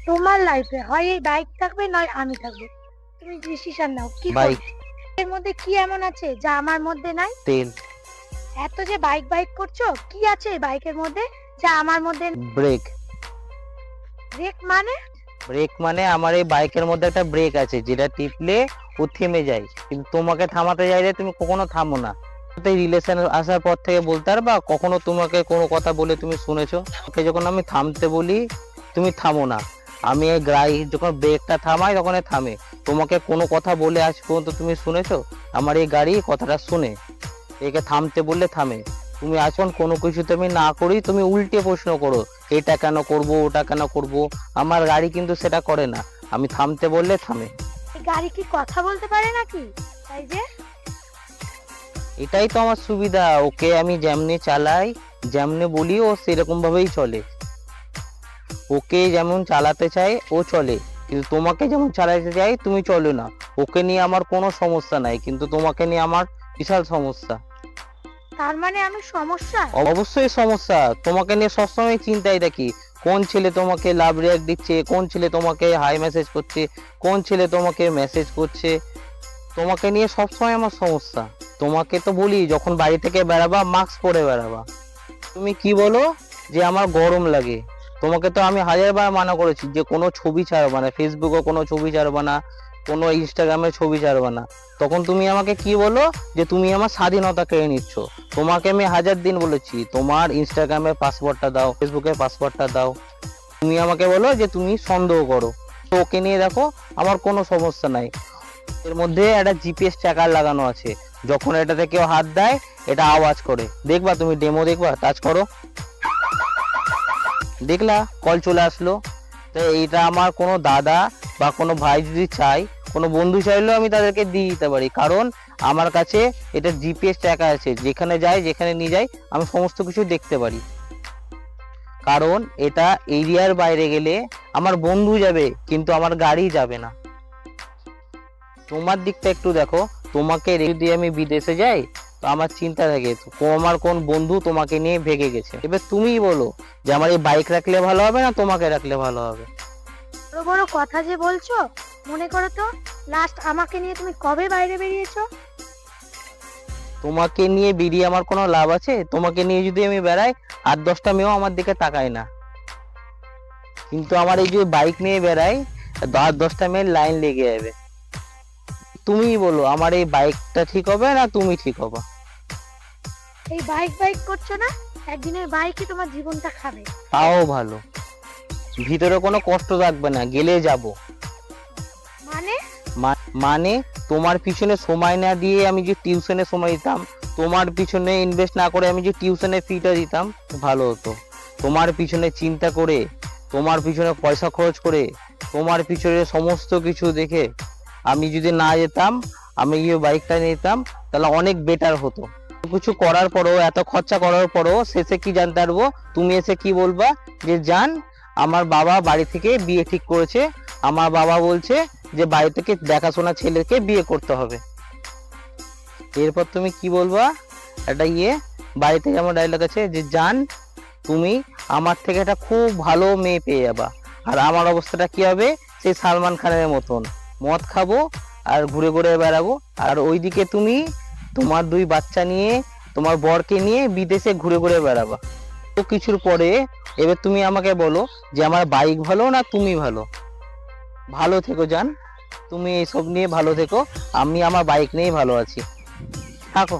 তোমার লাইফে হয় এই বাইক থাকবে নয় আমি থাকবো, তুমি ডিসিশন নাও কি বাইক। করবে। এর মধ্যে কি এমন আছে যা আমার মধ্যে নাই? তেল। এত যে বাইক বাইক করছো, কি আছে এই বাইকের মধ্যে যা আমার মধ্যে নেই? ব্রেক। ব্রেক মানে? ব্রেক মানে আমার এই বাইকের মধ্যে একটা ব্রেক আছে, যেটা টিপলে ও থেমে যায়, কিন্তু তোমাকে থামাতে চাইলে তুমি কখনো থামো না। রিলেশন আসার পর থেকে বলতে পারবা কখনো তোমাকে কোনো কথা বলে তুমি শুনেছো? ওকে যখন আমি থামতে বলি তুমি থামো না। আমি এই যখন ব্রেকটা থামাই তখন এ থামে। তোমাকে কোনো কথা বলে আজ পর্যন্ত তুমি শুনেছো? আমার এই গাড়ি কথাটা শুনে একে থামতে বললে থামে। তুমি এখন কোনো কিছুতে আমি না করি তুমি উল্টে প্রশ্ন করো, এটা কেন করব, ওটা কেন করব। আমার গাড়ি কিন্তু সেটা করে না, আমি থামতে বললে থামে। এই গাড়ি কি কথা বলতে পারে নাকি? তাই যে এটাই তো আমার সুবিধা, ওকে আমি যেমনি চালাই যেমনি বলি ও সেরকম ভাবেই চলে। ওকে যেমন চালাতে চাই ও চলে, কিন্তু তোমাকে যেমন চালাতে চাই তুমি চলো না। ওকে নিয়ে আমার কোনো সমস্যা নাই, কিন্তু তোমাকে নিয়ে আমার বিশাল সমস্যা। তার মানে আমি সমস্যা? অবশ্যই সমস্যা, তোমাকে নিয়ে সবসময় চিন্তায় থাকি। কোন ছেলে তোমাকে লাভ রিয়াক্ট দিচ্ছে, কোন ছেলে তোমাকে হাই মেসেজ করছে, কোন ছেলে তোমাকে মেসেজ করছে, তোমাকে নিয়ে সবসময় আমার সমস্যা। তোমাকে তো বলি যখন বাড়ি থেকে বেরাবা মাস্ক পরে বেরাবা। তুমি কি বলো যে আমার গরম লাগে। তোমাকে তো আমি হাজারবার মানা করেছি যে কোনো ছবি ছাড়বা না, ফেসবুকে কোনো ছবি ছাড়বা না, কোনো ইনস্টাগ্রামে ছবি ছাড়বা না। তখন তুমি আমাকে কি বলো যে তুমি আমার স্বাধীনতা কেড়ে নিচ্ছ। তোমাকে আমি হাজার দিন বলেছি তোমার ইনস্টাগ্রামের পাসওয়ার্ডটা দাও, ফেসবুকের পাসওয়ার্ডটা দাও। তুমি আমাকে বলো যে তুমি সন্দেহ করো। তো ওকে নিয়ে দেখো আমার কোনো সমস্যা নাই। এর মধ্যে একটা জিপিএস ট্র্যাকার লাগানো আছে, যখন এটাতে কেউ হাত দেয় এটা আওয়াজ করে। দেখবা তুমি ডেমো দেখবা, টাচ করো, দেখলা কল চলে আসলো। তো এইটা আমার কোনো দাদা বা কোনো ভাই যদি চাই, কোনো বন্ধু চাইলেও আমি তাদেরকে দিয়ে দিতে পারি, কারণ আমার কাছে এটা জিপিএস ট্র্যাকার আছে। যেখানে যাই যেখানে নিয়ে যাই আমি সমস্ত কিছু দেখতে পারি। কারণ এটা এরিয়ার বাইরে গেলে আমার বন্ধু যাবে কিন্তু আমার গাড়ি যাবে না। তোমার দিকটা একটু দেখো, তোমাকে রেখে দিয়ে আমি বিদেশে যাই তো আমার চিন্তা থাকে আমার কোন বন্ধু তোমাকে নিয়ে ভেগে গেছে। এবার তুমিই বলো যে আমার এই বাইক রাখলে ভালো হবে না তোমাকে রাখলে ভালো হবে। বড় বড় কথা যে বলছো, মনে করো তো লাস্ট আমাকে নিয়ে তুমি কবে বাইরে বেরিয়েছো? তোমাকে নিয়ে বেরিয়ে আমার কোনো লাভ আছে? তোমাকে নিয়ে যদি আমি বেড়াই 8-10টা মেয়েও আমার দিকে তাকায় না, কিন্তু আমার এই যে বাইক নিয়ে বেড়াই 10টা মেয়ের লাইন লেগে যাবে। তুমিই বলো আমার এই বাইকটা ঠিক হবে না তুমি ঠিক হবে? এই বাইক বাইক করছো না, একদিনের বাইকই তোমার জীবনটা খাবে। তাও ভালো, ভিতরে কোনো কষ্ট থাকবে না, গেলে যাব। মানে? মানে তোমার পিছনে সময় না দিয়ে আমি যে টিউশনে সময় দিতাম, তোমার পিছনে ইনভেস্ট না করে আমি যে টিউশনে ফিটা দিতাম ভালো হতো। তোমার পিছনে চিন্তা করে, তোমার পিছনে পয়সা খরচ করে, তোমার পিছনে সমস্ত কিছু দেখে আমি যদি না যেতাম, আমি গিয়ে বাইকটা নিতাম, তাহলে অনেক বেটার হতো। কিছু করার পরও, এত খরচা করার পরও শেষে কি জানতে পারবো, তুমি এসে কি বলবা যে জান আমার বাবা বাড়ি থেকে বিয়ে ঠিক করেছে, আমার বাবা বলছে যে বাড়ি থেকে দেখাশোনা ছেলেকে বিয়ে করতে হবে। এরপর তুমি কি বলবা? একটা বাড়ি থেকে আমার ডায়লগ আছে যে জান তুমি আমার থেকে একটা খুব ভালো মেয়ে পেয়ে যাবা, আর আমার অবস্থাটা কি হবে সেই সালমান খানের মতন, মদ খাবো আর ঘুরে ঘুরে বেড়াবো, আর ওইদিকে তুমি তোমার 2 বাচ্চা নিয়ে তোমার বরকে নিয়ে বিদেশে ঘুরে ঘুরে বেড়াবা। তো কিছুর পরে এবার তুমি আমাকে বলো যে আমার বাইক ভালো না তুমি ভালো? ভালো থেকো জান, তুমি এইসব নিয়ে ভালো থেকো, আমি আমার বাইক নিয়েই ভালো আছি, থাকো।